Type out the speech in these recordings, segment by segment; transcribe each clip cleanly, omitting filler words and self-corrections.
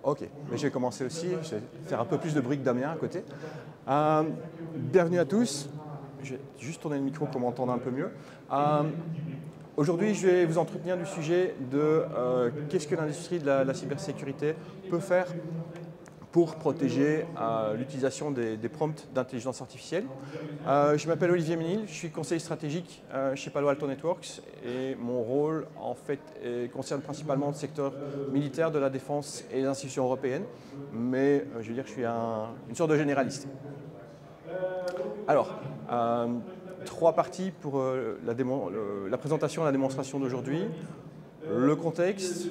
Ok, mais je vais commencer aussi, je vais faire un peu plus de bruit que Damien à côté. Bienvenue à tous, je vais juste tourner le micro pour m'entendre un peu mieux. Aujourd'hui, je vais vous entretenir du sujet de qu'est-ce que l'industrie de la cybersécurité peut faire pour protéger l'utilisation des prompts d'intelligence artificielle. Je m'appelle Olivier Ménil, je suis conseiller stratégique chez Palo Alto Networks et mon rôle en fait concerne principalement le secteur militaire, de la défense et les institutions européennes, mais je veux dire que je suis une sorte de généraliste. Alors, trois parties pour la présentation et la démonstration d'aujourd'hui. Le contexte,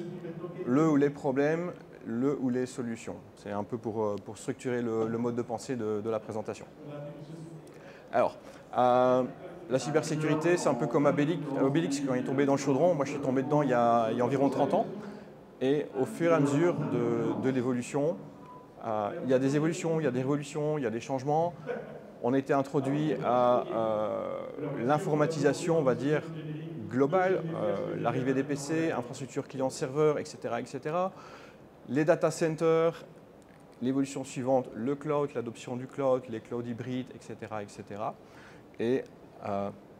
le ou les problèmes, le ou les solutions. C'est un peu pour structurer le mode de pensée de la présentation. Alors, la cybersécurité, c'est un peu comme Obélix quand il est tombé dans le chaudron. Moi, je suis tombé dedans il y a environ 30 ans. Et au fur et à mesure de l'évolution, il y a des évolutions, il y a des révolutions, il y a des changements. On a été introduit à l'informatisation, on va dire, globale, l'arrivée des PC, infrastructures client-serveur, etc., etc. Les data centers, l'évolution suivante, le cloud, l'adoption du cloud, les clouds hybrides, etc., etc. Et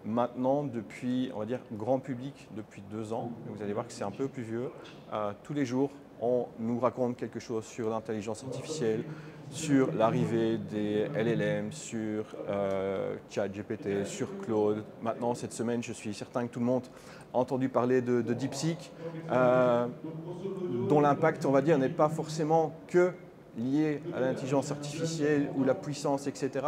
maintenant, depuis, on va dire, grand public, depuis 2 ans, vous allez voir que c'est un peu plus vieux, tous les jours, on nous raconte quelque chose sur l'intelligence artificielle, sur l'arrivée des LLM, sur ChatGPT, sur Claude. Maintenant, cette semaine, je suis certain que tout le monde a entendu parler de DeepSeek, dont l'impact, on va dire, n'est pas forcément que lié à l'intelligence artificielle ou la puissance, etc.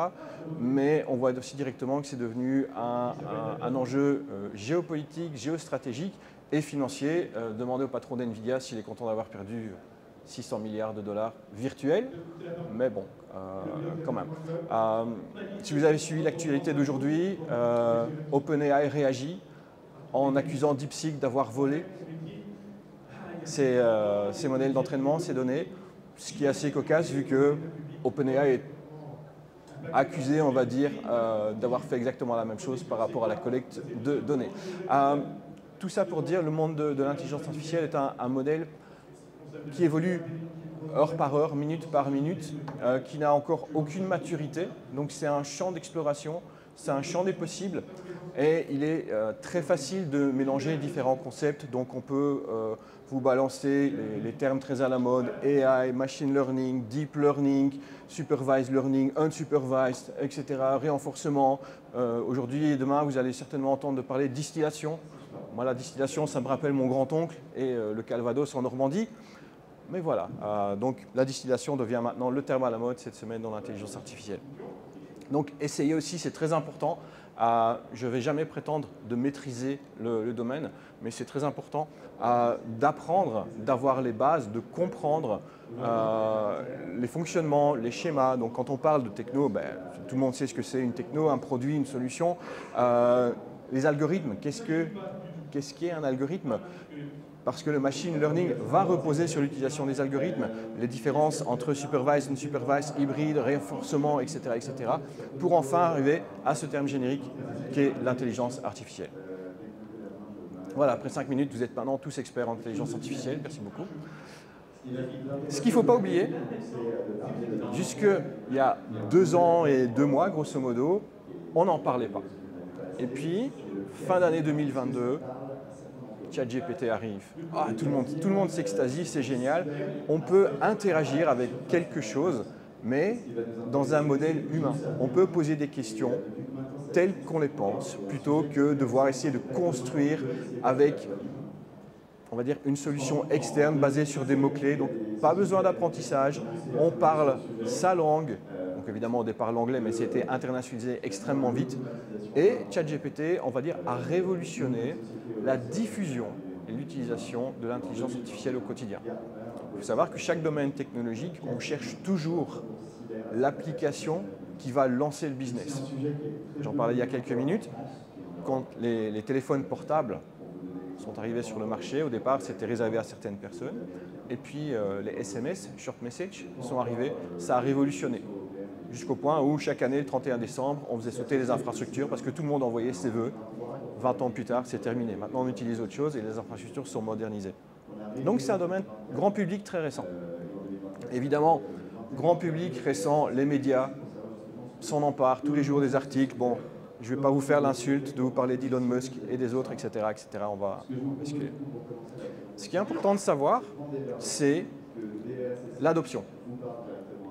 Mais on voit aussi directement que c'est devenu un enjeu géopolitique, géostratégique et financier. Demandez au patron d'NVIDIA s'il est content d'avoir perdu 600 milliards de dollars virtuels, mais bon, quand même. Si vous avez suivi l'actualité d'aujourd'hui, OpenAI réagit en accusant DeepSeek d'avoir volé ses modèles d'entraînement, ses données, ce qui est assez cocasse vu que OpenAI est accusé, on va dire, d'avoir fait exactement la même chose par rapport à la collecte de données. Tout ça pour dire, le monde de l'intelligence artificielle est un modèle qui évolue heure par heure, minute par minute, qui n'a encore aucune maturité. Donc c'est un champ d'exploration, c'est un champ des possibles et il est très facile de mélanger différents concepts. Donc on peut vous balancer les termes très à la mode, AI, machine learning, deep learning, supervised learning, unsupervised, etc., renforcement. Aujourd'hui et demain, vous allez certainement entendre parler de distillation. Moi, la distillation, ça me rappelle mon grand-oncle et le Calvados en Normandie. Mais voilà, donc la distillation devient maintenant le terme à la mode cette semaine dans l'intelligence artificielle. Donc essayez aussi, c'est très important. Je ne vais jamais prétendre de maîtriser le domaine, mais c'est très important d'apprendre, d'avoir les bases, de comprendre les fonctionnements, les schémas. Donc quand on parle de techno, tout le monde sait ce que c'est une techno, un produit, une solution. Les algorithmes, qu'est-ce qu'est un algorithme? Parce que le machine learning va reposer sur l'utilisation des algorithmes, les différences entre supervised, unsupervised, hybride, renforcement, etc., etc., pour enfin arriver à ce terme générique qu'est l'intelligence artificielle. Voilà, après 5 minutes, vous êtes maintenant tous experts en intelligence artificielle, merci beaucoup. Ce qu'il ne faut pas oublier, jusqu'il y a 2 ans et 2 mois, grosso modo, on n'en parlait pas. Et puis, fin d'année 2022, ChatGPT arrive. Tout le monde s'extasie, c'est génial. On peut interagir avec quelque chose, mais dans un modèle humain. On peut poser des questions telles qu'on les pense, plutôt que de devoir essayer de construire avec, on va dire, une solution externe basée sur des mots-clés. Donc, pas besoin d'apprentissage. On parle sa langue. Donc, évidemment, au départ, l'anglais, mais c'était internationalisé extrêmement vite. Et ChatGPT, on va dire, a révolutionné la diffusion et l'utilisation de l'intelligence artificielle au quotidien. Il faut savoir que chaque domaine technologique, on cherche toujours l'application qui va lancer le business. J'en parlais il y a quelques minutes. Quand les téléphones portables sont arrivés sur le marché, au départ, c'était réservé à certaines personnes. Et puis, les SMS, short message, sont arrivés. Ça a révolutionné. Jusqu'au point où, chaque année, le 31 décembre, on faisait sauter les infrastructures parce que tout le monde envoyait ses vœux. 20 ans plus tard, c'est terminé. Maintenant, on utilise autre chose et les infrastructures sont modernisées. Donc, c'est un domaine grand public très récent. Évidemment, grand public récent, les médias s'en emparent tous les jours des articles. Bon, je ne vais pas vous faire l'insulte de vous parler d'Elon Musk et des autres, etc. etc. On va basculer. Ce qui est important de savoir, c'est l'adoption.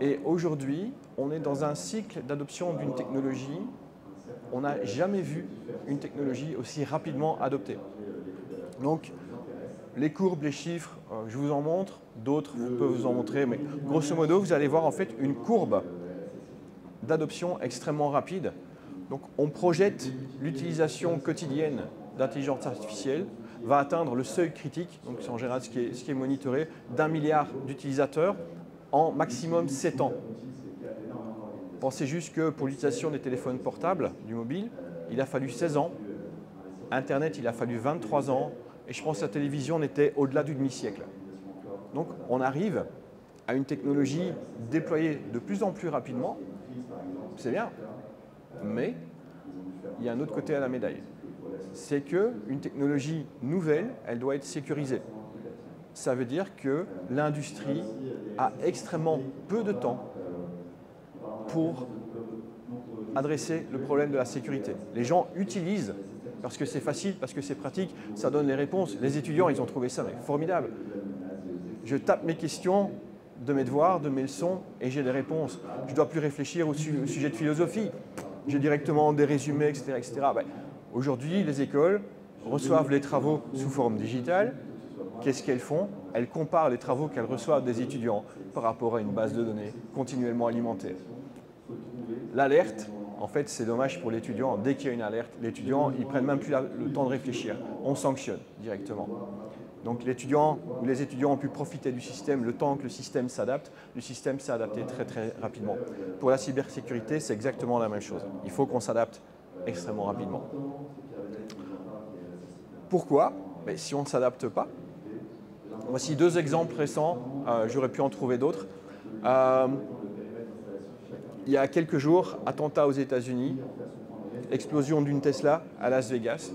Et aujourd'hui, on est dans un cycle d'adoption d'une technologie. On n'a jamais vu une technologie aussi rapidement adoptée. Donc, les courbes, les chiffres, je vous en montre, d'autres peuvent vous en montrer, mais grosso modo, vous allez voir en fait une courbe d'adoption extrêmement rapide. Donc, on projette l'utilisation quotidienne d'intelligence artificielle va atteindre le seuil critique, donc c'est en général ce qui est monitoré, d'1 milliard d'utilisateurs en maximum 7 ans. Pensez juste que pour l'utilisation des téléphones portables, du mobile, il a fallu 16 ans, Internet, il a fallu 23 ans, et je pense que la télévision, on était au-delà du demi-siècle. Donc, on arrive à une technologie déployée de plus en plus rapidement, c'est bien, mais il y a un autre côté à la médaille. C'est qu'une technologie nouvelle, elle doit être sécurisée. Ça veut dire que l'industrie a extrêmement peu de temps pour adresser le problème de la sécurité. Les gens utilisent parce que c'est facile, parce que c'est pratique, ça donne les réponses. Les étudiants, ils ont trouvé ça mais formidable. Je tape mes questions de mes devoirs, de mes leçons, et j'ai des réponses. Je ne dois plus réfléchir au sujet de philosophie. J'ai directement des résumés, etc. etc. Ben, aujourd'hui, les écoles reçoivent les travaux sous forme digitale. Qu'est-ce qu'elles font? Elles comparent les travaux qu'elles reçoivent des étudiants par rapport à une base de données continuellement alimentée. L'alerte, en fait, c'est dommage pour l'étudiant. Dès qu'il y a une alerte, l'étudiant, ils ne prennent même plus le temps de réfléchir. On sanctionne directement. Donc l'étudiant ou les étudiants ont pu profiter du système le temps que le système s'adapte. Le système s'est adapté très très rapidement. Pour la cybersécurité, c'est exactement la même chose. Il faut qu'on s'adapte extrêmement rapidement. Pourquoi? Mais si on ne s'adapte pas, voici deux exemples récents, j'aurais pu en trouver d'autres. Il y a quelques jours, attentat aux États-Unis, explosion d'une Tesla à Las Vegas.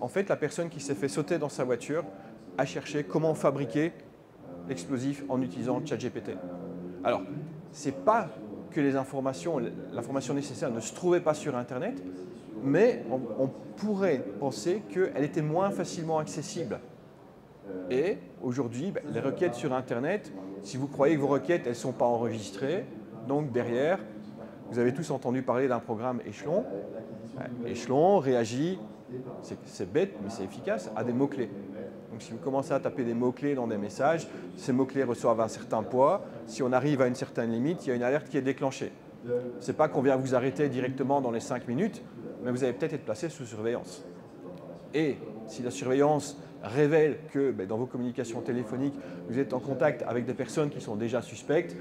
En fait, la personne qui s'est fait sauter dans sa voiture a cherché comment fabriquer l'explosif en utilisant ChatGPT. Alors, ce n'est pas que l'information nécessaire ne se trouvait pas sur Internet, mais on pourrait penser qu'elle était moins facilement accessible. Et aujourd'hui, les requêtes sur Internet, si vous croyez que vos requêtes, elles ne sont pas enregistrées, donc derrière, vous avez tous entendu parler d'un programme Échelon. Échelon réagit, c'est bête, mais c'est efficace, à des mots-clés. Donc si vous commencez à taper des mots-clés dans des messages, ces mots-clés reçoivent un certain poids. Si on arrive à une certaine limite, il y a une alerte qui est déclenchée. Ce n'est pas qu'on vient vous arrêter directement dans les 5 minutes, mais vous allez peut-être être placé sous surveillance. Et si la surveillance révèle que dans vos communications téléphoniques, vous êtes en contact avec des personnes qui sont déjà suspectes,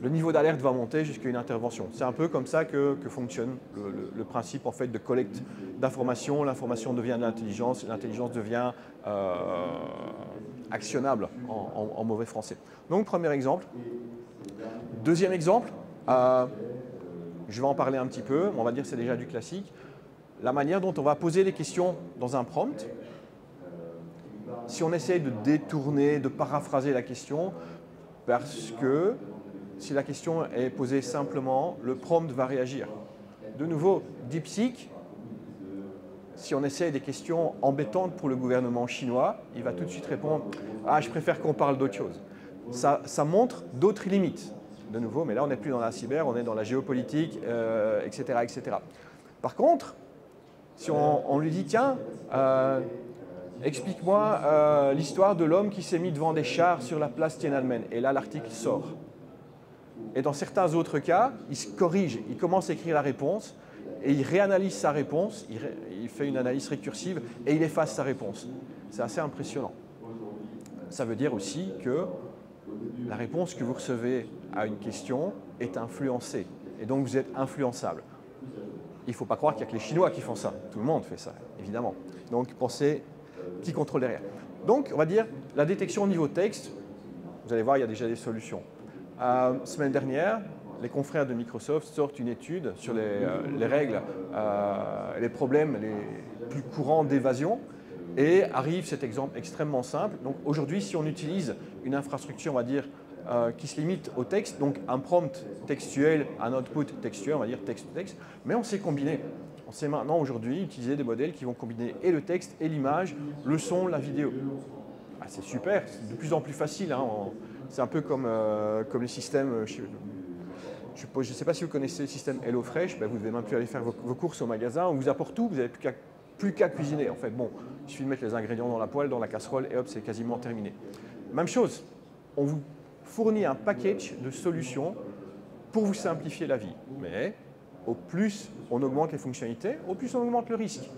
le niveau d'alerte va monter jusqu'à une intervention. C'est un peu comme ça que fonctionne le principe en fait, de collecte d'informations. L'information devient de l'intelligence, l'intelligence devient actionnable en mauvais français. Donc, premier exemple. Deuxième exemple, je vais en parler un petit peu, on va dire que c'est déjà du classique. La manière dont on va poser les questions dans un prompt. Si on essaye de détourner, de paraphraser la question, parce que si la question est posée simplement, le prompt va réagir. De nouveau, DeepSeek, si on essaie des questions embêtantes pour le gouvernement chinois, il va tout de suite répondre « Ah, je préfère qu'on parle d'autre chose ». Ça montre d'autres limites. De nouveau, mais là, on n'est plus dans la cyber, on est dans la géopolitique, etc., etc. Par contre, si on lui dit « Tiens, explique-moi l'histoire de l'homme qui s'est mis devant des chars sur la place Tiananmen ». Et là, l'article sort. Et dans certains autres cas, il se corrige, il commence à écrire la réponse et il réanalyse sa réponse, il fait une analyse récursive et il efface sa réponse. C'est assez impressionnant. Ça veut dire aussi que la réponse que vous recevez à une question est influencée et donc vous êtes influençable. Il ne faut pas croire qu'il n'y a que les Chinois qui font ça. Tout le monde fait ça, évidemment. Donc pensez qui contrôle derrière. Donc on va dire la détection au niveau texte, vous allez voir, il y a déjà des solutions. Semaine dernière, les confrères de Microsoft sortent une étude sur les règles, les problèmes les plus courants d'évasion et arrive cet exemple extrêmement simple. Donc aujourd'hui, si on utilise une infrastructure, on va dire, qui se limite au texte, donc un prompt textuel, un output textuel, on va dire texte-texte, mais on sait combiner. On sait maintenant aujourd'hui utiliser des modèles qui vont combiner et le texte et l'image, le son, la vidéo. Ah, c'est super, c'est de plus en plus facile. Hein. C'est un peu comme les systèmes, je ne sais pas si vous connaissez le système HelloFresh, ben vous ne devez même plus aller faire vos courses au magasin, on vous apporte tout, vous n'avez plus qu'à cuisiner. En fait, bon, il suffit de mettre les ingrédients dans la poêle, dans la casserole, et hop, c'est quasiment terminé. Même chose, on vous fournit un package de solutions pour vous simplifier la vie. Mais au plus on augmente les fonctionnalités, au plus on augmente le risque.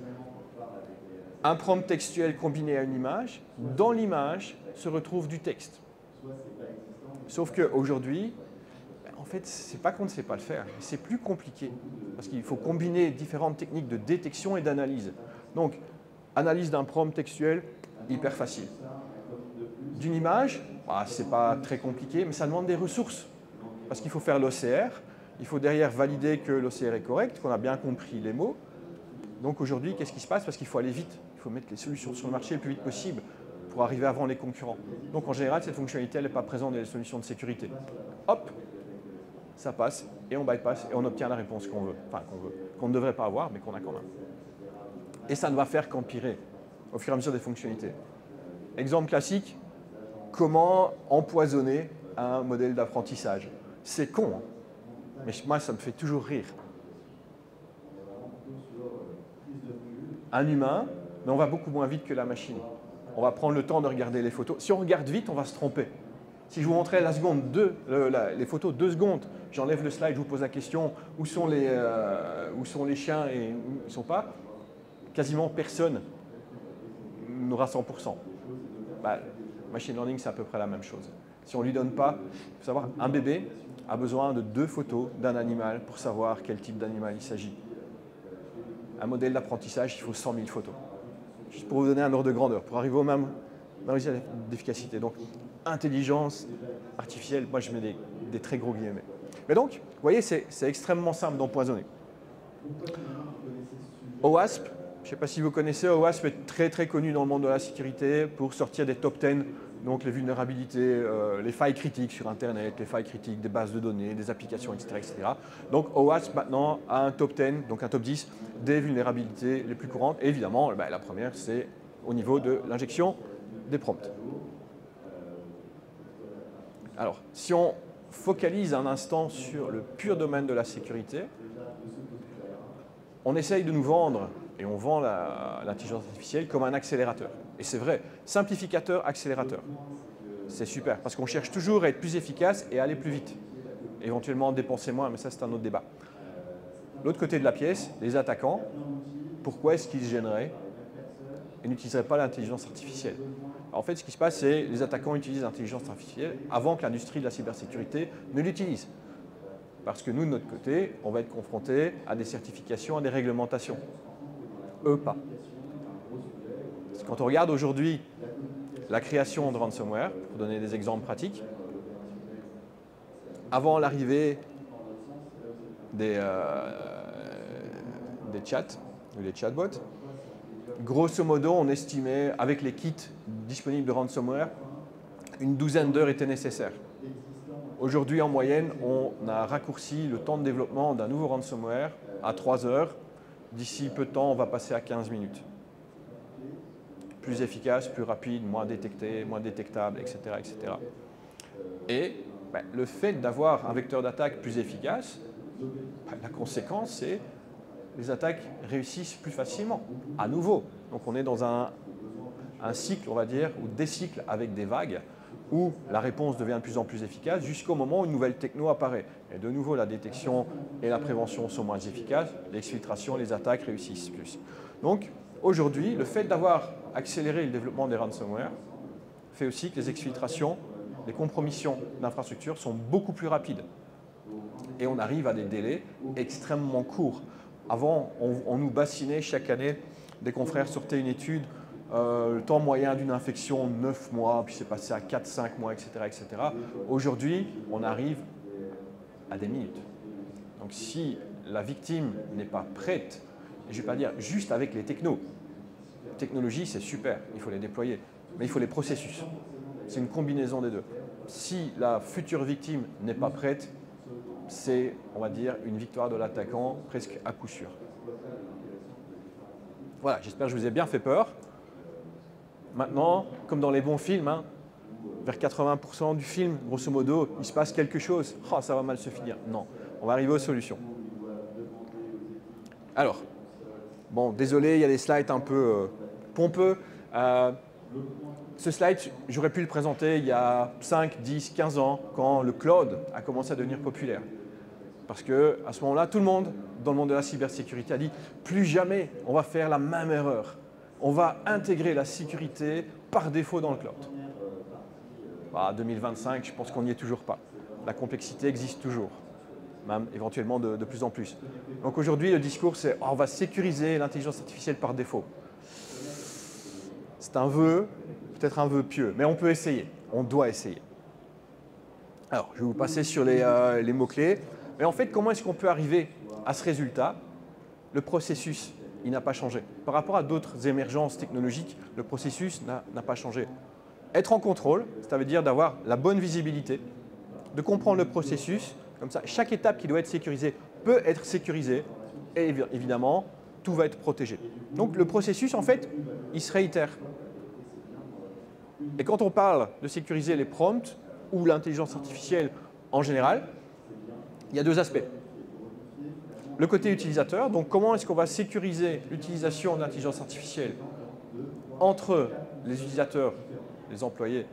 Un prompt textuel combiné à une image, dans l'image se retrouve du texte. Sauf qu'aujourd'hui, en fait, ce n'est pas qu'on ne sait pas le faire, c'est plus compliqué. Parce qu'il faut combiner différentes techniques de détection et d'analyse. Donc, analyse d'un prompt textuel, hyper facile. D'une image, ce n'est pas très compliqué, mais ça demande des ressources. Parce qu'il faut faire l'OCR, il faut derrière valider que l'OCR est correct, qu'on a bien compris les mots. Donc aujourd'hui, qu'est-ce qui se passe? Parce qu'il faut aller vite. Il faut mettre les solutions sur le marché le plus vite possible pour arriver avant les concurrents. Donc en général, cette fonctionnalité, n'est pas présente dans les solutions de sécurité. Hop, ça passe et on bypass et on obtient la réponse qu'on veut. Enfin, qu'on ne devrait pas avoir, mais qu'on a quand même. Et ça ne va faire qu'empirer au fur et à mesure des fonctionnalités. Exemple classique, comment empoisonner un modèle d'apprentissage? C'est con, hein, mais moi, ça me fait toujours rire. Un humain, mais on va beaucoup moins vite que la machine. On va prendre le temps de regarder les photos. Si on regarde vite, on va se tromper. Si je vous montrais les photos 2 secondes, j'enlève le slide, je vous pose la question, où sont les chiens et où ils ne sont pas, quasiment personne n'aura 100%. Machine learning, c'est à peu près la même chose. Si on ne lui donne pas, il faut savoir, un bébé a besoin de 2 photos d'un animal pour savoir quel type d'animal il s'agit. Un modèle d'apprentissage, il faut 100 000 photos. Juste pour vous donner un ordre de grandeur, pour arriver au même résultat d'efficacité. Donc, intelligence artificielle, moi je mets des très gros guillemets. Mais donc, vous voyez, c'est extrêmement simple d'empoisonner. OWASP, je ne sais pas si vous connaissez, OWASP est très très connu dans le monde de la sécurité pour sortir des top 10, donc les vulnérabilités, les failles critiques sur Internet, les failles critiques des bases de données, des applications, etc. etc. Donc OWASP maintenant a un top 10, donc un top 10 des vulnérabilités les plus courantes. Et évidemment, la première, c'est au niveau de l'injection des prompts. Alors, si on focalise un instant sur le pur domaine de la sécurité, on essaye de nous vendre, et on vend l'intelligence artificielle comme un accélérateur. Et c'est vrai, simplificateur, accélérateur. C'est super, parce qu'on cherche toujours à être plus efficace et à aller plus vite. Éventuellement dépenser moins, mais ça c'est un autre débat. L'autre côté de la pièce, les attaquants, pourquoi est-ce qu'ils se gêneraient et n'utiliseraient pas l'intelligence artificielle? Alors, en fait, ce qui se passe, c'est que les attaquants utilisent l'intelligence artificielle avant que l'industrie de la cybersécurité ne l'utilise. Parce que nous, de notre côté, on va être confrontés à des certifications, à des réglementations. Eux, pas. Parce que quand on regarde aujourd'hui la création de ransomware, pour donner des exemples pratiques, avant l'arrivée des chats ou des chatbots, grosso modo, on estimait, avec les kits disponibles de ransomware, une douzaine d'heures étaient nécessaires. Aujourd'hui, en moyenne, on a raccourci le temps de développement d'un nouveau ransomware à 3 heures. D'ici peu de temps, on va passer à 15 minutes. Plus efficace, plus rapide, moins détecté, moins détectable, etc. etc. Et le fait d'avoir un vecteur d'attaque plus efficace, la conséquence, c'est que les attaques réussissent plus facilement, à nouveau. Donc on est dans un cycle, on va dire, ou des cycles avec des vagues, où la réponse devient de plus en plus efficace jusqu'au moment où une nouvelle techno apparaît. Et de nouveau, la détection et la prévention sont moins efficaces, l'exfiltration et les attaques réussissent plus. Donc aujourd'hui, le fait d'avoir accéléré le développement des ransomware fait aussi que les exfiltrations, les compromissions d'infrastructures sont beaucoup plus rapides. Et on arrive à des délais extrêmement courts. Avant, on nous bassinait chaque année, des confrères sortaient une étude, le temps moyen d'une infection, 9 mois, puis c'est passé à 4-5 mois, etc. etc. Aujourd'hui, on arrive à des minutes. Donc si la victime n'est pas prête, et je ne vais pas dire juste avec les technos, technologie c'est super, il faut les déployer, mais il faut les processus. C'est une combinaison des deux. si la future victime n'est pas prête, c'est, on va dire, une victoire de l'attaquant presque à coup sûr. Voilà, j'espère que je vous ai bien fait peur. Maintenant, comme dans les bons films, hein, vers 80% du film, grosso modo, il se passe quelque chose. Oh, ça va mal se finir. Non, on va arriver aux solutions. Alors, bon, désolé, il y a des slides un peu pompeux. Ce slide, j'aurais pu le présenter il y a 5, 10, 15 ans, quand le cloud a commencé à devenir populaire. Parce qu'à ce moment-là, tout le monde, dans le monde de la cybersécurité, a dit « plus jamais on va faire la même erreur. On va intégrer la sécurité par défaut dans le cloud. » 2025, je pense qu'on n'y est toujours pas. La complexité existe toujours, même éventuellement de plus en plus. Donc aujourd'hui, le discours, c'est oh, on va sécuriser l'intelligence artificielle par défaut. C'est un vœu, peut-être un vœu pieux, mais on peut essayer, on doit essayer. Alors, je vais vous passer sur les mots-clés. Mais en fait, comment est-ce qu'on peut arriver à ce résultat? Le processus, il n'a pas changé. Par rapport à d'autres émergences technologiques, le processus n'a pas changé. Être en contrôle, ça veut dire d'avoir la bonne visibilité, de comprendre le processus. Comme ça, chaque étape qui doit être sécurisée peut être sécurisée et évidemment, tout va être protégé. Donc le processus, en fait, il se réitère. Et quand on parle de sécuriser les prompts ou l'intelligence artificielle en général, il y a deux aspects. Le côté utilisateur, donc comment est-ce qu'on va sécuriser l'utilisation de l'intelligence artificielle entre les utilisateurs, les employés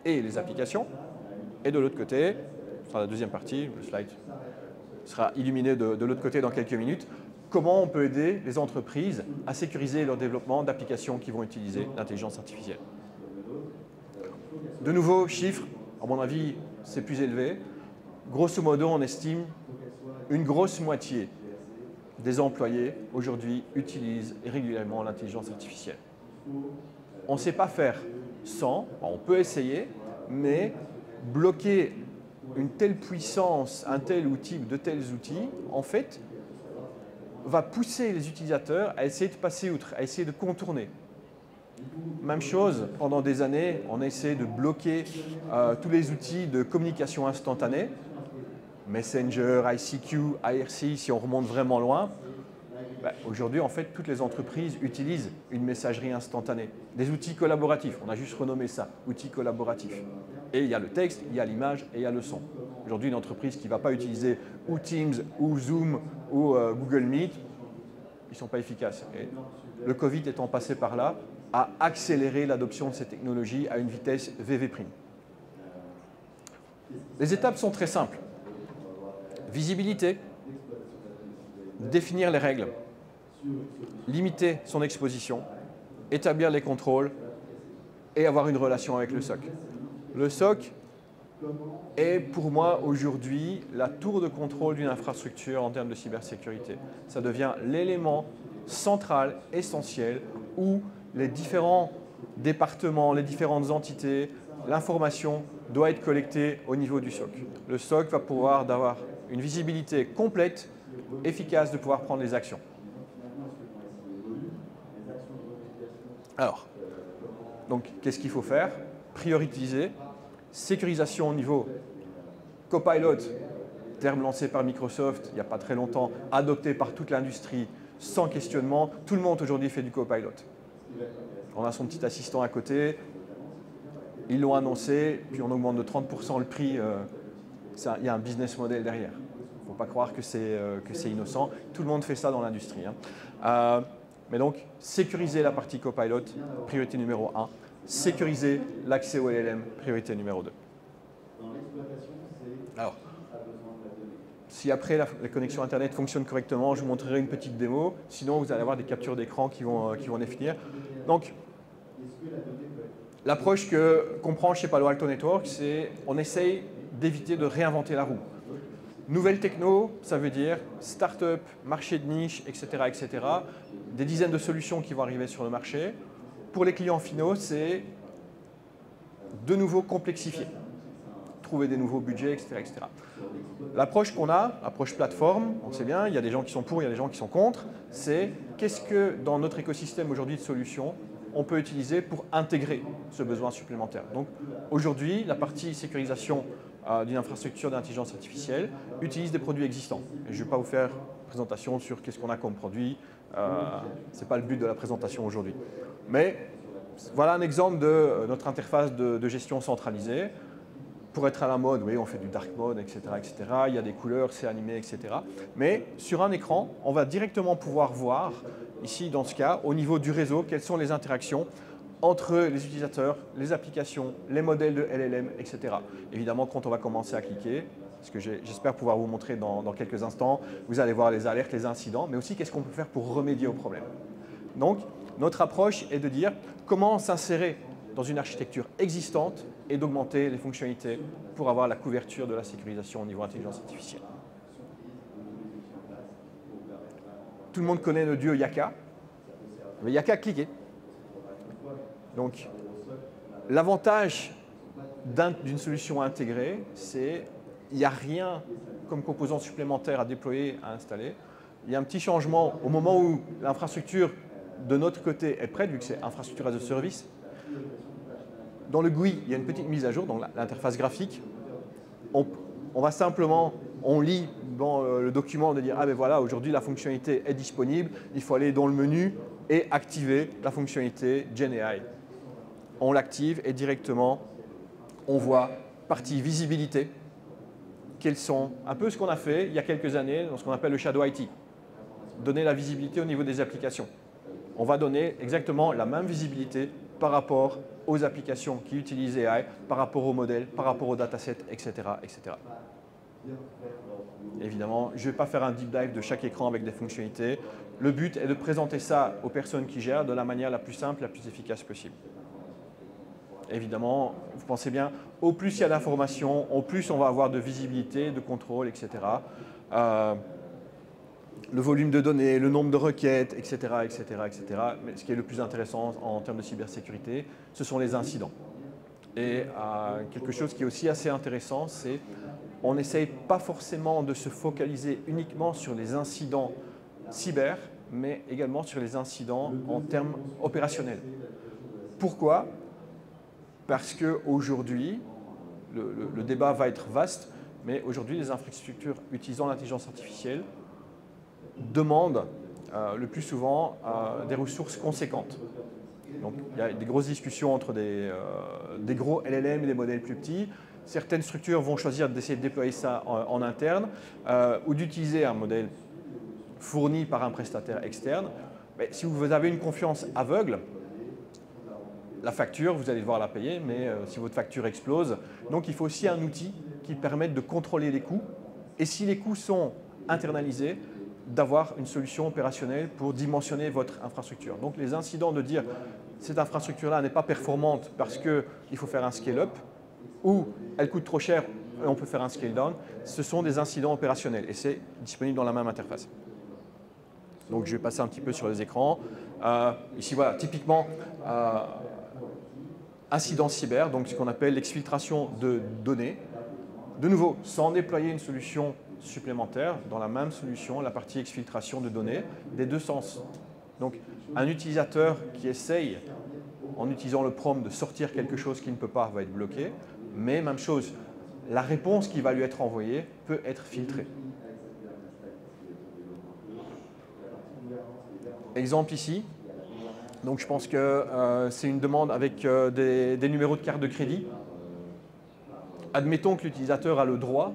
et les applications. Et de l'autre côté, ce sera la deuxième partie, le slide sera illuminé de l'autre côté dans quelques minutes, comment on peut aider les entreprises à sécuriser leur développement d'applications qui vont utiliser l'intelligence artificielle. De nouveaux chiffres, à mon avis, c'est plus élevé. Grosso modo, on estime une grosse moitié des employés aujourd'hui utilisent régulièrement l'intelligence artificielle. On ne sait pas faire sans, on peut essayer, mais bloquer une telle puissance, un tel outil ou de tels outils, en fait, va pousser les utilisateurs à essayer de passer outre, à essayer de contourner. Même chose, pendant des années, on a essayé de bloquer tous les outils de communication instantanée, Messenger, ICQ, IRC, si on remonte vraiment loin. Aujourd'hui, en fait, toutes les entreprises utilisent une messagerie instantanée. Des outils collaboratifs, on a juste renommé ça, outils collaboratifs. Et il y a le texte, il y a l'image et il y a le son. Aujourd'hui, une entreprise qui ne va pas utiliser ou Teams, ou Zoom, ou Google Meet, ils ne sont pas efficaces. Et le Covid étant passé par là, a accéléré l'adoption de ces technologies à une vitesse VV'. Les étapes sont très simples. Visibilité, définir les règles, limiter son exposition, établir les contrôles et avoir une relation avec le SOC. Le SOC est pour moi aujourd'hui la tour de contrôle d'une infrastructure en termes de cybersécurité. Ça devient l'élément central, essentiel, où les différents départements, les différentes entités, l'information doit être collectée au niveau du SOC. Le SOC va pouvoir avoir une visibilité complète, efficace de pouvoir prendre les actions. Alors, donc, qu'est-ce qu'il faut faire? Prioriser, sécurisation au niveau Copilot, terme lancé par Microsoft il n'y a pas très longtemps, adopté par toute l'industrie, sans questionnement. Tout le monde aujourd'hui fait du Copilot. On a son petit assistant à côté, ils l'ont annoncé, puis on augmente de 30% le prix. Il y a un business model derrière. Il ne faut pas croire que c'est innocent. Tout le monde fait ça dans l'industrie. Mais donc, sécuriser la partie Copilot, priorité numéro 1. Sécuriser l'accès au LLM, priorité numéro 2. Alors, si après la connexion Internet fonctionne correctement, je vous montrerai une petite démo. Sinon, vous allez avoir des captures d'écran qui vont définir. Donc, l'approche qu'on prend chez Palo Alto Networks, c'est on essaye d'éviter de réinventer la roue. Nouvelle techno, ça veut dire start-up, marché de niche, etc., etc. Des dizaines de solutions qui vont arriver sur le marché. Pour les clients finaux, c'est de nouveau complexifier, trouver des nouveaux budgets, etc., etc. L'approche qu'on a, l'approche plateforme, on sait bien, il y a des gens qui sont pour, il y a des gens qui sont contre, c'est qu'est-ce que dans notre écosystème aujourd'hui de solutions, on peut utiliser pour intégrer ce besoin supplémentaire. Donc aujourd'hui, la partie sécurisation d'une infrastructure d'intelligence artificielle utilise des produits existants. Et je ne vais pas vous faire une présentation sur qu'est-ce qu'on a comme produit, ce n'est pas le but de la présentation aujourd'hui. Mais voilà un exemple de notre interface de gestion centralisée. Pour être à la mode, oui, on fait du dark mode, etc., etc. Il y a des couleurs, c'est animé, etc. Mais sur un écran, on va directement pouvoir voir, ici dans ce cas, au niveau du réseau, quelles sont les interactions entre les utilisateurs, les applications, les modèles de LLM, etc. Évidemment, quand on va commencer à cliquer, ce que j'espère pouvoir vous montrer dans quelques instants, vous allez voir les alertes, les incidents, mais aussi qu'est-ce qu'on peut faire pour remédier au problème. Donc, notre approche est de dire comment s'insérer dans une architecture existante et d'augmenter les fonctionnalités pour avoir la couverture de la sécurisation au niveau intelligence artificielle. Tout le monde connaît le dieu Yaka. Il n'y a qu'à cliquer. Donc, l'avantage d'une solution intégrée, c'est qu'il n'y a rien comme composant supplémentaire à déployer, à installer. Il y a un petit changement au moment où l'infrastructure de notre côté est prête, vu que c'est infrastructure as a service. Dans le GUI, il y a une petite mise à jour, dans l'interface graphique. On va simplement, on lit dans le document de dire « Ah ben voilà, aujourd'hui la fonctionnalité est disponible, il faut aller dans le menu et activer la fonctionnalité GenAI ». On l'active et directement, on voit partie visibilité, quels sont un peu ce qu'on a fait il y a quelques années dans ce qu'on appelle le Shadow IT. Donner la visibilité au niveau des applications. On va donner exactement la même visibilité par rapport aux applications qui utilisent AI, par rapport aux modèles, par rapport aux datasets, etc., etc. Évidemment, je ne vais pas faire un deep dive de chaque écran avec des fonctionnalités. Le but est de présenter ça aux personnes qui gèrent de la manière la plus simple, la plus efficace possible. Évidemment, vous pensez bien, au plus il y a d'informations, au plus on va avoir de visibilité, de contrôle, etc. Le volume de données, le nombre de requêtes, etc., etc., etc. Mais ce qui est le plus intéressant en termes de cybersécurité, ce sont les incidents. Et quelque chose qui est aussi assez intéressant, c'est qu'on n'essaye pas forcément de se focaliser uniquement sur les incidents cyber, mais également sur les incidents en termes opérationnels. Pourquoi ? Parce qu'aujourd'hui, le débat va être vaste, mais aujourd'hui, les infrastructures utilisant l'intelligence artificielle demandent le plus souvent des ressources conséquentes. Donc, il y a des grosses discussions entre des gros LLM et des modèles plus petits. Certaines structures vont choisir d'essayer de déployer ça en interne ou d'utiliser un modèle fourni par un prestataire externe. Mais si vous avez une confiance aveugle, la facture, vous allez devoir la payer, mais si votre facture explose. Donc, il faut aussi un outil qui permette de contrôler les coûts. Et si les coûts sont internalisés, d'avoir une solution opérationnelle pour dimensionner votre infrastructure. Donc, les incidents de dire cette infrastructure-là n'est pas performante parce qu'il faut faire un scale-up ou elle coûte trop cher et on peut faire un scale-down, ce sont des incidents opérationnels et c'est disponible dans la même interface. Donc, je vais passer un petit peu sur les écrans. Ici, voilà, typiquement, incident cyber, donc ce qu'on appelle l'exfiltration de données. De nouveau, sans déployer une solution supplémentaire, dans la même solution, la partie exfiltration de données, des deux sens. Donc, un utilisateur qui essaye, en utilisant le prompt, de sortir quelque chose qu'il ne peut pas, va être bloqué. Mais même chose, la réponse qui va lui être envoyée peut être filtrée. Exemple ici. Donc, je pense que c'est une demande avec des numéros de carte de crédit. Admettons que l'utilisateur a le droit,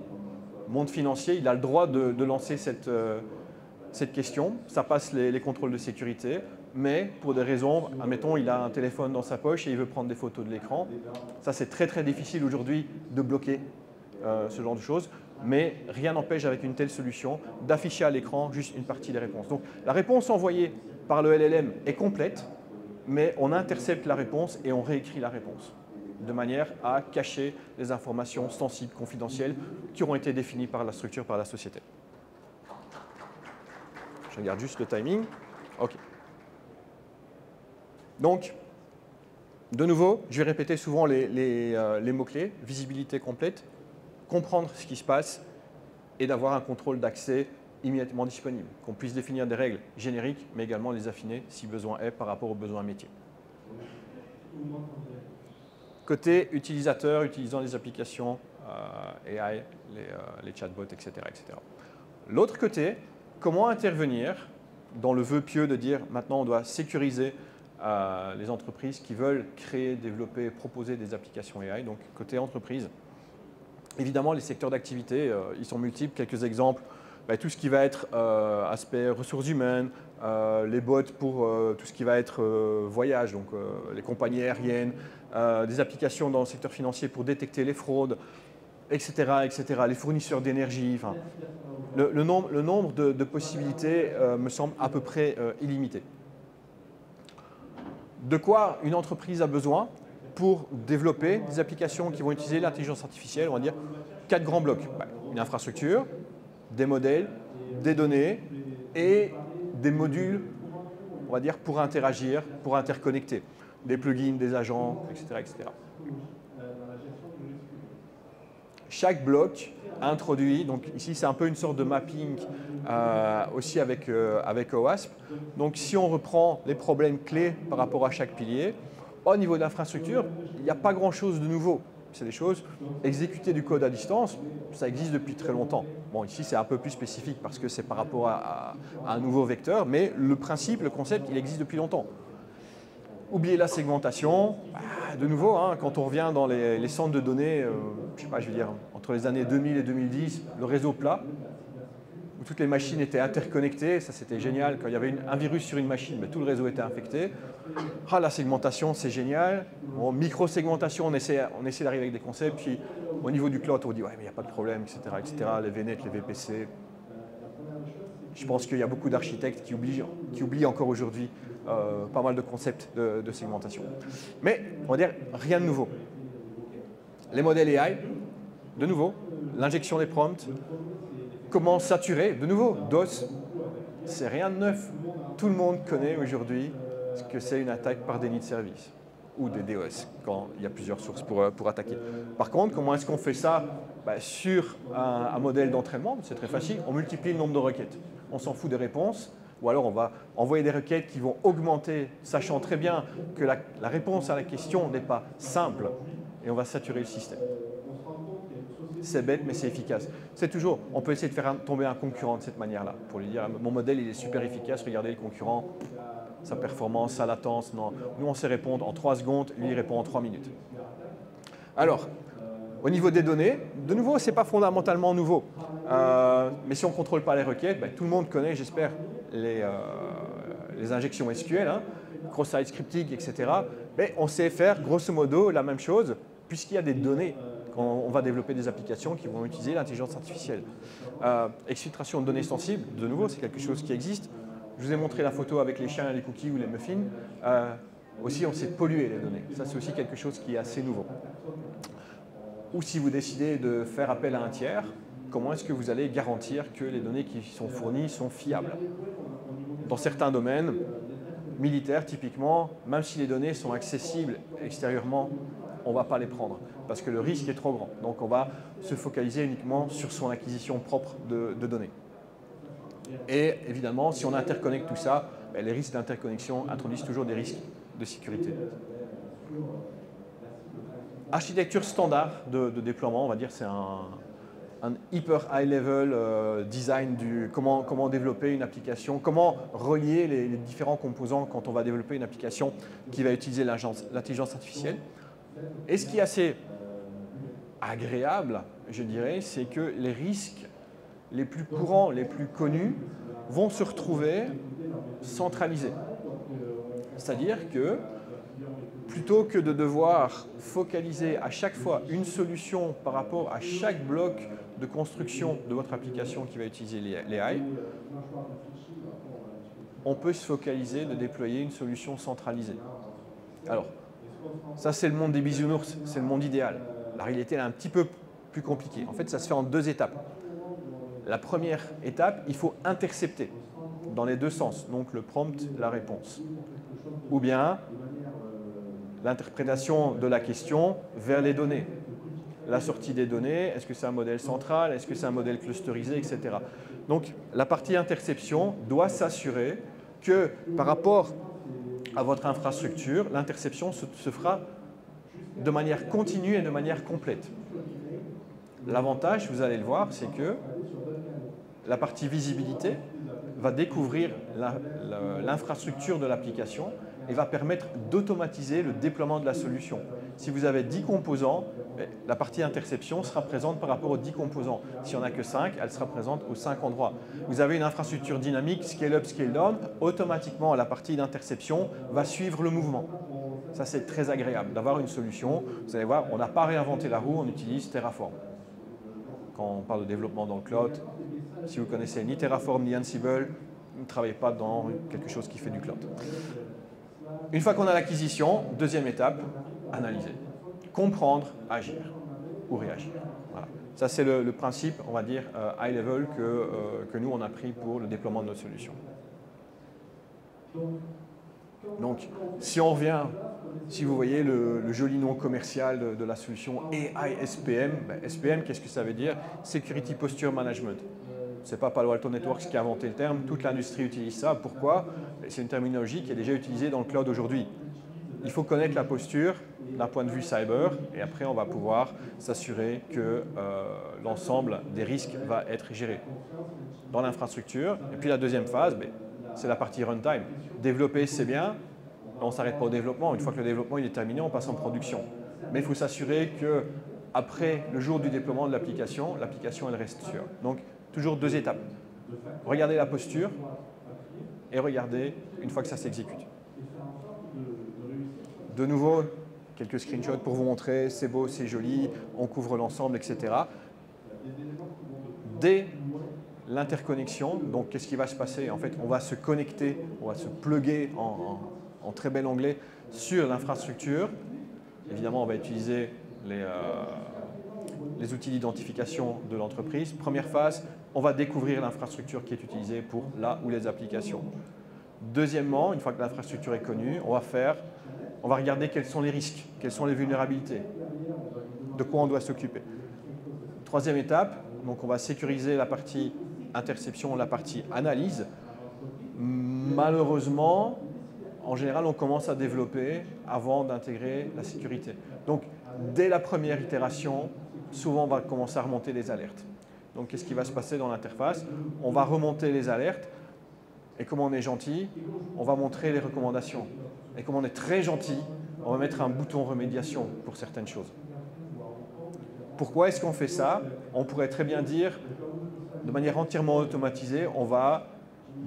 monde financier, il a le droit de lancer cette question. Ça passe les contrôles de sécurité, mais pour des raisons, admettons, il a un téléphone dans sa poche et il veut prendre des photos de l'écran. Ça, c'est très, très difficile aujourd'hui de bloquer ce genre de choses, mais rien n'empêche avec une telle solution d'afficher à l'écran juste une partie des réponses. Donc, la réponse envoyée par le LLM est complète, mais on intercepte la réponse et on réécrit la réponse de manière à cacher les informations sensibles, confidentielles, qui auront été définies par la structure, par la société. Je regarde juste le timing. OK. Donc, de nouveau, je vais répéter souvent les mots-clés. Visibilité complète, comprendre ce qui se passe et d'avoir un contrôle d'accès immédiatement disponible. Qu'on puisse définir des règles génériques, mais également les affiner si besoin est par rapport aux besoins métiers. Côté utilisateur, utilisant les applications AI, les chatbots, etc. etc. L'autre côté, comment intervenir dans le vœu pieux de dire maintenant on doit sécuriser les entreprises qui veulent créer, développer, proposer des applications AI. Donc côté entreprise, évidemment les secteurs d'activité, ils sont multiples. Quelques exemples, tout ce qui va être aspect ressources humaines, les bots pour tout ce qui va être voyage, donc les compagnies aériennes, des applications dans le secteur financier pour détecter les fraudes, etc., etc., les fournisseurs d'énergie. Enfin, le nombre de possibilités me semble à peu près illimité. De quoi une entreprise a besoin pour développer des applications qui vont utiliser l'intelligence artificielle? On va dire 4 grands blocs. Une infrastructure, des modèles, des données et des modules, on va dire, pour interagir, pour interconnecter. Des plugins, des agents, etc., etc. Chaque bloc introduit, donc ici c'est un peu une sorte de mapping aussi avec OWASP. Donc si on reprend les problèmes clés par rapport à chaque pilier, au niveau de l'infrastructure, il n'y a pas grand-chose de nouveau. C'est des choses, exécuter du code à distance, ça existe depuis très longtemps. Bon, ici c'est un peu plus spécifique parce que c'est par rapport à un nouveau vecteur, mais le principe, le concept, il existe depuis longtemps. Oubliez la segmentation. De nouveau, quand on revient dans les centres de données, je sais pas, je veux dire, entre les années 2000 et 2010, le réseau plat, où toutes les machines étaient interconnectées, ça c'était génial. Quand il y avait un virus sur une machine, tout le réseau était infecté. La segmentation, c'est génial. En micro-segmentation, on essaie d'arriver avec des concepts. Puis au niveau du cloud, on dit, ouais, mais il n'y a pas de problème, etc., etc. Les VNet, les VPC. Je pense qu'il y a beaucoup d'architectes qui oublient encore aujourd'hui pas mal de concepts de segmentation. Mais, on va dire, rien de nouveau. Les modèles AI, de nouveau, l'injection des prompts, comment saturer, de nouveau, DOS, c'est rien de neuf. Tout le monde connaît aujourd'hui ce que c'est une attaque par déni de service ou des DOS, quand il y a plusieurs sources pour attaquer. Par contre, comment est-ce qu'on fait ça? Sur un modèle d'entraînement, c'est très facile, on multiplie le nombre de requêtes. On s'en fout des réponses, ou alors on va envoyer des requêtes qui vont augmenter, sachant très bien que la réponse à la question n'est pas simple, et on va saturer le système. C'est bête, mais c'est efficace. C'est toujours, on peut essayer de faire tomber un concurrent de cette manière-là, pour lui dire, mon modèle il est super efficace, regardez le concurrent, sa performance, sa latence, non. Nous on sait répondre en 3 secondes, lui il répond en 3 minutes. Alors, au niveau des données, de nouveau, ce n'est pas fondamentalement nouveau. Mais si on ne contrôle pas les requêtes, tout le monde connaît, j'espère, les injections SQL, cross-site scripting, etc. Mais on sait faire, grosso modo, la même chose, puisqu'il y a des données quand on va développer des applications qui vont utiliser l'intelligence artificielle. Exfiltration de données sensibles, de nouveau, c'est quelque chose qui existe. Je vous ai montré la photo avec les chiens, les cookies ou les muffins. Aussi, on sait polluer les données. Ça, c'est aussi quelque chose qui est assez nouveau. Ou si vous décidez de faire appel à un tiers, comment est-ce que vous allez garantir que les données qui sont fournies sont fiables? Dans certains domaines, militaires typiquement, même si les données sont accessibles extérieurement, on ne va pas les prendre parce que le risque est trop grand. Donc on va se focaliser uniquement sur son acquisition propre de données. Et évidemment, si on interconnecte tout ça, les risques d'interconnexion introduisent toujours des risques de sécurité. Architecture standard de déploiement, on va dire, c'est un hyper high level design du comment développer une application, comment relier les différents composants quand on va développer une application qui va utiliser l'intelligence artificielle. Et ce qui est assez agréable, je dirais, c'est que les risques les plus courants, les plus connus, vont se retrouver centralisés. C'est-à-dire que plutôt que de devoir focaliser à chaque fois une solution par rapport à chaque bloc de construction de votre application qui va utiliser les AI, on peut se focaliser de déployer une solution centralisée. Alors, ça c'est le monde des bisounours, c'est le monde idéal. La réalité elle est un petit peu plus compliquée. En fait, ça se fait en 2 étapes. La première étape, il faut intercepter dans les 2 sens, donc le prompt, la réponse. Ou bien l'interprétation de la question vers les données. La sortie des données, est-ce que c'est un modèle central, est-ce que c'est un modèle clusterisé, etc. Donc la partie interception doit s'assurer que par rapport à votre infrastructure, l'interception se fera de manière continue et de manière complète. L'avantage, vous allez le voir, c'est que la partie visibilité va découvrir l'infrastructure de l'application et va permettre d'automatiser le déploiement de la solution. Si vous avez 10 composants, la partie interception sera présente par rapport aux 10 composants. S'il n'y en a que 5, elle sera présente aux 5 endroits. Vous avez une infrastructure dynamique, scale up, scale down, automatiquement la partie d'interception va suivre le mouvement. Ça, c'est très agréable d'avoir une solution. Vous allez voir, on n'a pas réinventé la roue, on utilise Terraform. Quand on parle de développement dans le cloud, si vous connaissez ni Terraform ni Ansible, ne travaillez pas dans quelque chose qui fait du cloud. Une fois qu'on a l'acquisition, deuxième étape, analyser. Comprendre, agir ou réagir. Voilà. Ça, c'est le principe, on va dire, high level que nous, on a pris pour le déploiement de notre solution. Donc, si on revient, si vous voyez le joli nom commercial de la solution AI SPM, SPM, qu'est-ce que ça veut dire? Security Posture Management. Ce n'est pas Palo Alto Networks qui a inventé le terme, toute l'industrie utilise ça. Pourquoi? C'est une terminologie qui est déjà utilisée dans le cloud aujourd'hui. Il faut connaître la posture d'un point de vue cyber et après on va pouvoir s'assurer que l'ensemble des risques va être géré dans l'infrastructure. Et puis la deuxième phase, c'est la partie runtime. Développer, c'est bien, on ne s'arrête pas au développement. Une fois que le développement il est terminé, on passe en production. Mais il faut s'assurer qu'après le jour du déploiement de l'application, l'application elle reste sûre. Donc toujours deux étapes. Regardez la posture et regardez une fois que ça s'exécute. De nouveau, quelques screenshots pour vous montrer, c'est beau, c'est joli, on couvre l'ensemble, etc. Dès l'interconnexion, donc qu'est-ce qui va se passer? En fait, on va se connecter, on va se plugger en très bel anglais sur l'infrastructure. Évidemment, on va utiliser les outils d'identification de l'entreprise. Première phase, on va découvrir l'infrastructure qui est utilisée pour la ou les applications. Deuxièmement, une fois que l'infrastructure est connue, on va regarder quels sont les risques, quelles sont les vulnérabilités, de quoi on doit s'occuper. Troisième étape, donc on va sécuriser la partie interception, la partie analyse. Malheureusement, en général, on commence à développer avant d'intégrer la sécurité. Donc, dès la première itération, souvent on va commencer à remonter les alertes. Donc, qu'est-ce qui va se passer dans l'interface? On va remonter les alertes et comme on est gentil, on va montrer les recommandations. Et comme on est très gentil, on va mettre un bouton remédiation pour certaines choses. Pourquoi est-ce qu'on fait ça? On pourrait très bien dire, de manière entièrement automatisée, on va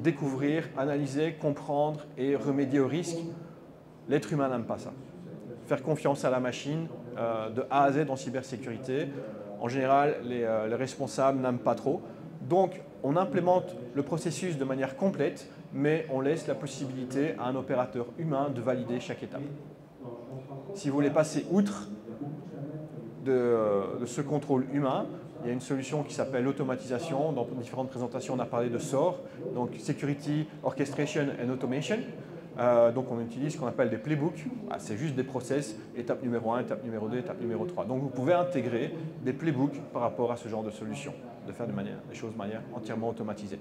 découvrir, analyser, comprendre et remédier aux risques. L'être humain n'aime pas ça. Faire confiance à la machine de A à Z en cybersécurité, en général, les responsables n'aiment pas trop. Donc, on implémente le processus de manière complète, mais on laisse la possibilité à un opérateur humain de valider chaque étape. Si vous voulez passer outre de ce contrôle humain, il y a une solution qui s'appelle l'automatisation. Dans différentes présentations, on a parlé de SOAR, donc Security Orchestration and Automation. Donc on utilise ce qu'on appelle des playbooks. C'est juste des process, étape numéro 1, étape numéro 2, étape numéro 3. Donc vous pouvez intégrer des playbooks par rapport à ce genre de solution, de faire des choses de manière entièrement automatisée.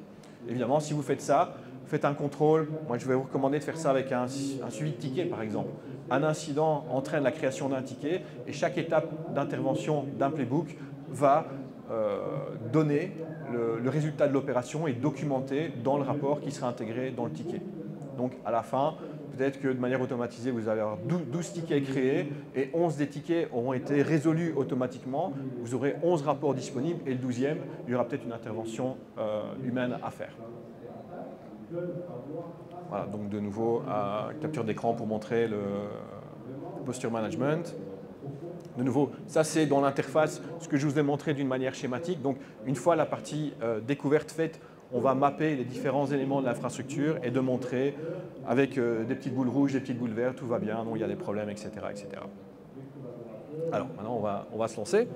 Évidemment, si vous faites ça, vous faites un contrôle. Moi, je vais vous recommander de faire ça avec un suivi de ticket, par exemple. Un incident entraîne la création d'un ticket et chaque étape d'intervention d'un playbook va donner le résultat de l'opération et documenté dans le rapport qui sera intégré dans le ticket. Donc, à la fin, peut-être que de manière automatisée, vous allez avoir 12 tickets créés et 11 des tickets auront été résolus automatiquement. Vous aurez 11 rapports disponibles et le 12e, il y aura peut-être une intervention humaine à faire. Voilà, donc de nouveau, capture d'écran pour montrer le posture management. De nouveau, ça c'est dans l'interface, ce que je vous ai montré d'une manière schématique. Donc, une fois la partie découverte faite, on va mapper les différents éléments de l'infrastructure et de montrer avec des petites boules rouges, des petites boules vertes, tout va bien, non, il y a des problèmes, etc. etc. Alors, maintenant, on va se lancer.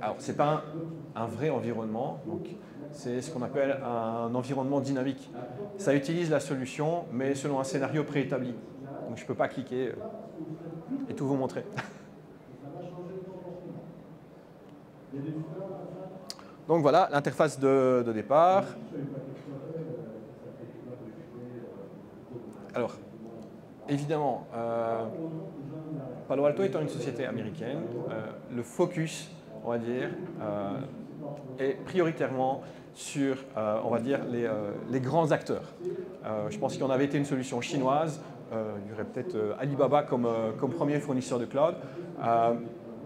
Alors, ce n'est pas un vrai environnement, donc c'est ce qu'on appelle un environnement dynamique. Ça utilise la solution, mais selon un scénario préétabli. Donc, je ne peux pas cliquer et tout vous montrer. Donc voilà l'interface de départ. Alors, évidemment, Palo Alto étant une société américaine, le focus, on va dire, est prioritairement sur, on va dire, les grands acteurs. Je pense qu'il y en avait été une solution chinoise, il y aurait peut-être Alibaba comme premier fournisseur de cloud.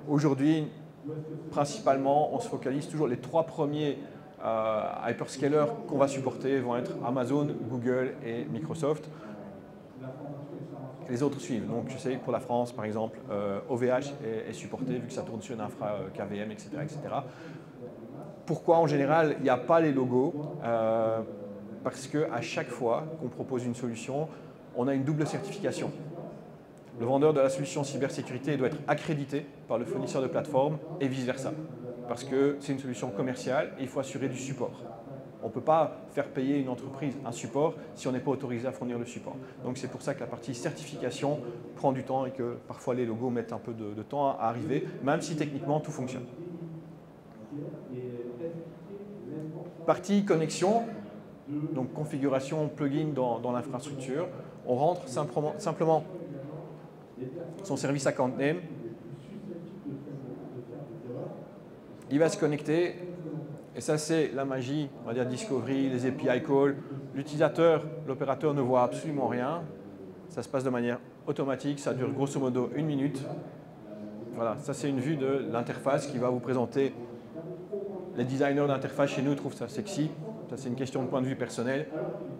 Aujourd'hui, principalement, on se focalise toujours, les 3 premiers hyperscalers qu'on va supporter vont être Amazon, Google et Microsoft. Les autres suivent. Donc, je sais que pour la France, par exemple, OVH est supporté vu que ça tourne sur une infra KVM, etc., etc. Pourquoi, en général, il n'y a pas les logos? Parce qu'à chaque fois qu'on propose une solution, on a une double certification. Le vendeur de la solution cybersécurité doit être accrédité par le fournisseur de plateforme et vice-versa. Parce que c'est une solution commerciale et il faut assurer du support. On ne peut pas faire payer une entreprise un support si on n'est pas autorisé à fournir le support. Donc c'est pour ça que la partie certification prend du temps et que parfois les logos mettent un peu de temps à arriver, même si techniquement tout fonctionne. Partie connexion, donc configuration plugin dans l'infrastructure. On rentre simplement son service account name. Il va se connecter. Et ça, c'est la magie, on va dire Discovery, les API calls. L'utilisateur, l'opérateur ne voit absolument rien. Ça se passe de manière automatique. Ça dure grosso modo 1 minute. Voilà, ça c'est une vue de l'interface qui va vous présenter. Les designers d'interface chez nous trouvent ça sexy. Ça, c'est une question de point de vue personnel.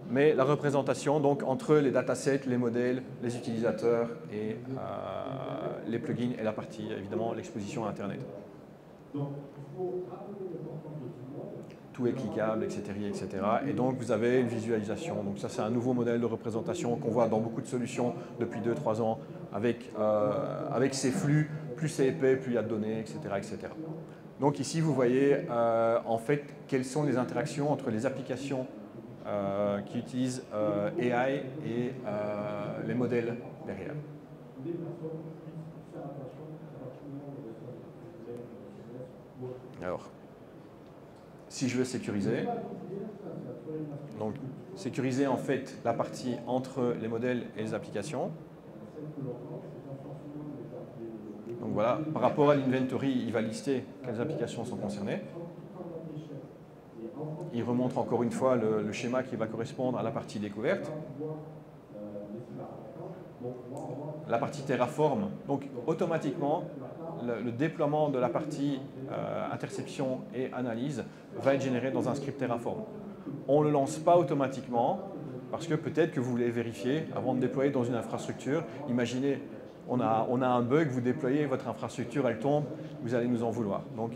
Mais la représentation, donc, entre les datasets, les modèles, les utilisateurs et les plugins et la partie, évidemment, l'exposition à Internet. Tout est cliquable, etc., etc. Et donc, vous avez une visualisation. Donc, ça, c'est un nouveau modèle de représentation qu'on voit dans beaucoup de solutions depuis 2-3 ans avec ces flux. Plus c'est épais, plus il y a de données, etc., etc. Donc, ici, vous voyez, en fait, quelles sont les interactions entre les applications qui utilisent AI et les modèles derrière. Alors, si je veux sécuriser, donc sécuriser en fait la partie entre les modèles et les applications. Donc voilà, par rapport à l'inventory, il va lister quelles applications sont concernées. Il remonte encore une fois le schéma qui va correspondre à la partie découverte. La partie Terraform, donc automatiquement, le déploiement de la partie interception et analyse va être généré dans un script Terraform. On ne le lance pas automatiquement parce que peut-être que vous voulez vérifier avant de déployer dans une infrastructure. Imaginez, on a un bug, vous déployez votre infrastructure, elle tombe, vous allez nous en vouloir. Donc,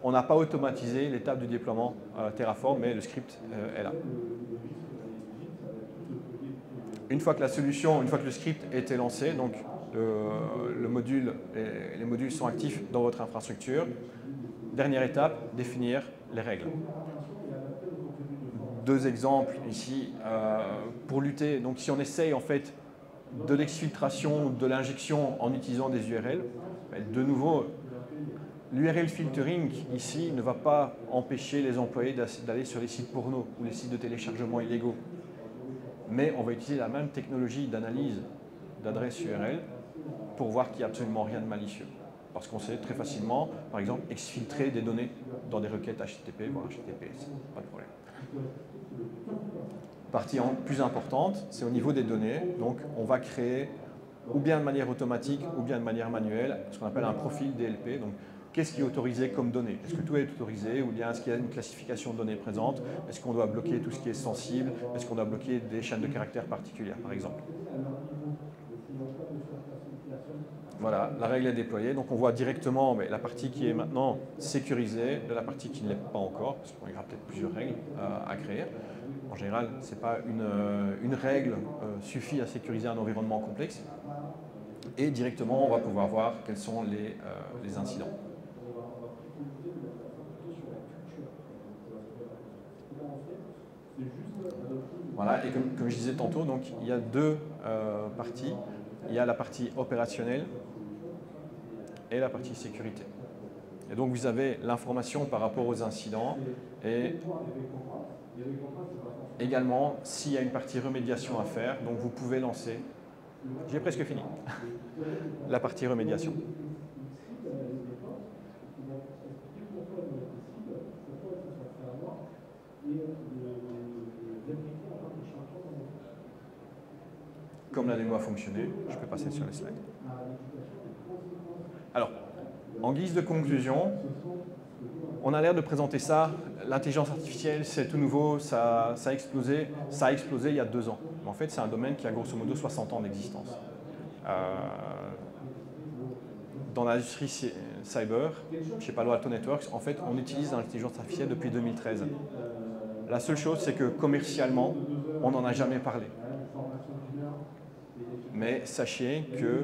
on n'a pas automatisé l'étape du déploiement Terraform, mais le script est là. Une fois que la solution, une fois que le script a été lancé, donc le module et les modules sont actifs dans votre infrastructure, dernière étape, définir les règles. 2 exemples ici pour lutter. Donc, si on essaye en fait de l'exfiltration, de l'injection en utilisant des URL, de nouveau, l'URL filtering ici ne va pas empêcher les employés d'aller sur les sites porno ou les sites de téléchargement illégaux. Mais on va utiliser la même technologie d'analyse d'adresse URL pour voir qu'il n'y a absolument rien de malicieux. Parce qu'on sait très facilement, par exemple, exfiltrer des données dans des requêtes HTTP, voire HTTPS, pas de problème. Partie plus importante, c'est au niveau des données. Donc, on va créer, ou bien de manière automatique, ou bien de manière manuelle, ce qu'on appelle un profil DLP. Donc, qu'est-ce qui est autorisé comme données? Est-ce que tout est autorisé ou bien est-ce qu'il y a une classification de données présente? Est-ce qu'on doit bloquer tout ce qui est sensible? Est-ce qu'on doit bloquer des chaînes de caractères particulières, par exemple? Voilà, la règle est déployée. Donc on voit directement la partie qui est maintenant sécurisée de la partie qui ne l'est pas encore, parce qu'il y aura peut-être plusieurs règles à créer. En général, c'est pas une règle suffit à sécuriser un environnement complexe. Et directement, on va pouvoir voir quels sont les incidents. Voilà, et comme je disais tantôt, donc, il y a 2 parties. Il y a la partie opérationnelle et la partie sécurité. Et donc vous avez l'information par rapport aux incidents et également s'il y a une partie remédiation à faire, donc vous pouvez lancer, j'ai presque fini, la partie remédiation. Comme la démo a fonctionné, je peux passer sur les slides. Alors, en guise de conclusion, on a l'air de présenter ça. L'intelligence artificielle, c'est tout nouveau, ça a explosé. Ça a explosé il y a 2 ans. Mais en fait, c'est un domaine qui a grosso modo 60 ans d'existence. Dans l'industrie cyber, chez Palo Alto Networks, en fait, on utilise l'intelligence artificielle depuis 2013. La seule chose, c'est que commercialement, on n'en a jamais parlé. Mais sachez que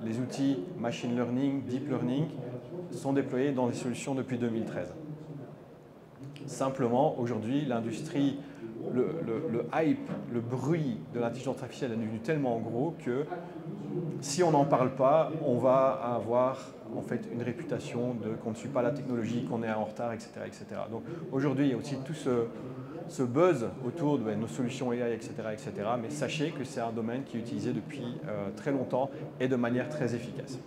les outils machine learning, deep learning sont déployés dans des solutions depuis 2013. Simplement, aujourd'hui, l'industrie, le hype, le bruit de l'intelligence artificielle est devenu tellement gros que si on n'en parle pas, on va avoir en fait une réputation de qu'on ne suit pas la technologie, qu'on est en retard, etc. etc. Donc aujourd'hui, il y a aussi tout ce buzz autour de nos solutions AI, etc., etc. Mais sachez que c'est un domaine qui est utilisé depuis très longtemps et de manière très efficace.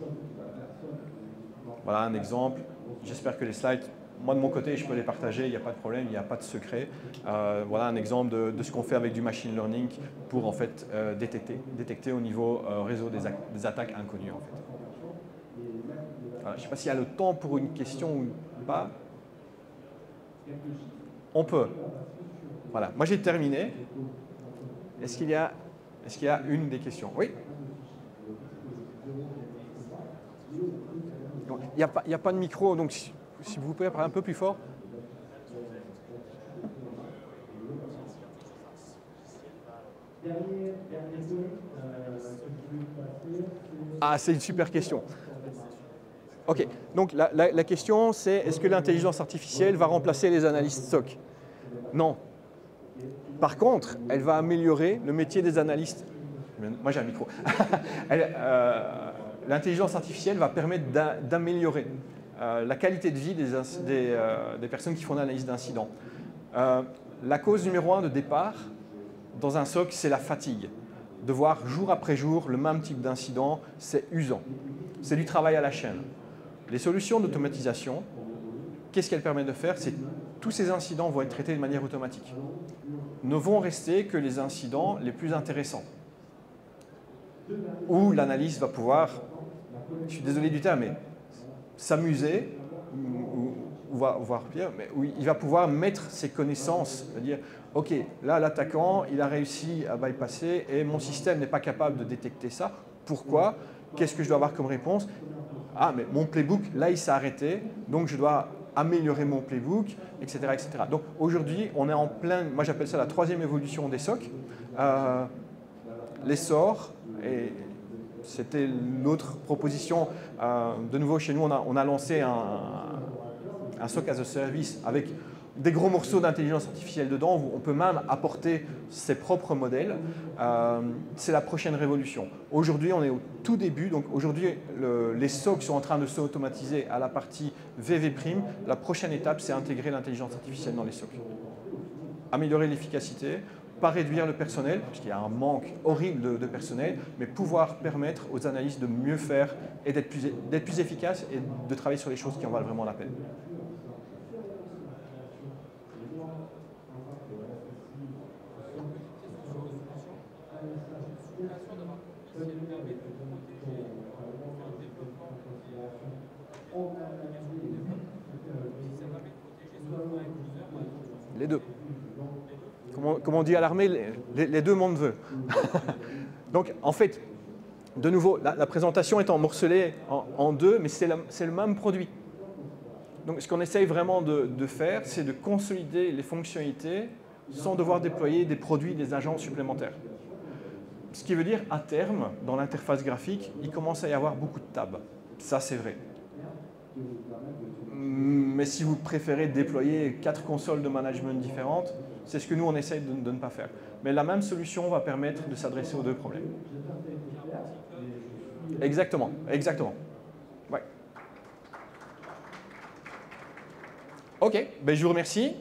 Voilà un exemple. J'espère que les slides, moi de mon côté, je peux les partager, il n'y a pas de problème, il n'y a pas de secret. Voilà un exemple de ce qu'on fait avec du machine learning pour en fait détecter au niveau réseau des attaques inconnues en fait. Voilà, je ne sais pas s'il y a le temps pour une question ou pas. On peut. Voilà, moi j'ai terminé. Est-ce qu'il y a une des questions? Oui. Il n'y a pas de micro, donc si vous pouvez parler un peu plus fort. Ah, c'est une super question. Ok, donc la question c'est est-ce que l'intelligence artificielle va remplacer les analystes SOC? Non. Par contre, elle va améliorer le métier des analystes. Moi j'ai un micro. L'intelligence artificielle va permettre d'améliorer la qualité de vie des personnes qui font l'analyse d'incidents. La cause numéro 1 de départ dans un SOC, c'est la fatigue. De voir jour après jour le même type d'incident, c'est usant. C'est du travail à la chaîne. Les solutions d'automatisation, qu'est-ce qu'elles permettent de faire? C'est tous ces incidents vont être traités de manière automatique. Ne vont rester que les incidents les plus intéressants, où l'analyste va pouvoir, je suis désolé du terme, mais s'amuser, ou voire pire, mais où il va pouvoir mettre ses connaissances, c'est-à-dire, ok, là l'attaquant, il a réussi à bypasser et mon système n'est pas capable de détecter ça. Pourquoi? Qu'est-ce que je dois avoir comme réponse? Ah, mais mon playbook, là, il s'est arrêté, donc je dois améliorer mon playbook, etc. etc. Donc aujourd'hui, on est en plein, moi j'appelle ça la 3e évolution des SOC. L'essor, et c'était l'autre proposition, de nouveau chez nous, on a lancé un SOC as a service avec des gros morceaux d'intelligence artificielle dedans, où on peut même apporter ses propres modèles. C'est la prochaine révolution. Aujourd'hui, on est au tout début, donc aujourd'hui, les SOC sont en train de s'automatiser à la partie VV'. La prochaine étape, c'est intégrer l'intelligence artificielle dans les SOC. Améliorer l'efficacité, pas réduire le personnel, parce qu'il y a un manque horrible de personnel, mais pouvoir permettre aux analystes de mieux faire et d'être plus efficaces et de travailler sur les choses qui en valent vraiment la peine. Les deux. Comme on dit à l'armée, les deux mondes veulent. Donc, en fait, de nouveau, la présentation étant morcelée en deux, mais c'est le même produit. Donc, ce qu'on essaye vraiment de faire, c'est de consolider les fonctionnalités sans devoir déployer des produits, des agents supplémentaires. Ce qui veut dire, à terme, dans l'interface graphique, il commence à y avoir beaucoup de tabs. Ça, c'est vrai. Mais si vous préférez déployer 4 consoles de management différentes, c'est ce que nous, on essaye de ne pas faire. Mais la même solution va permettre de s'adresser aux deux problèmes. Exactement, exactement. Ouais. Ok, ben, je vous remercie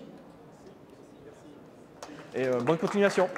et bonne continuation.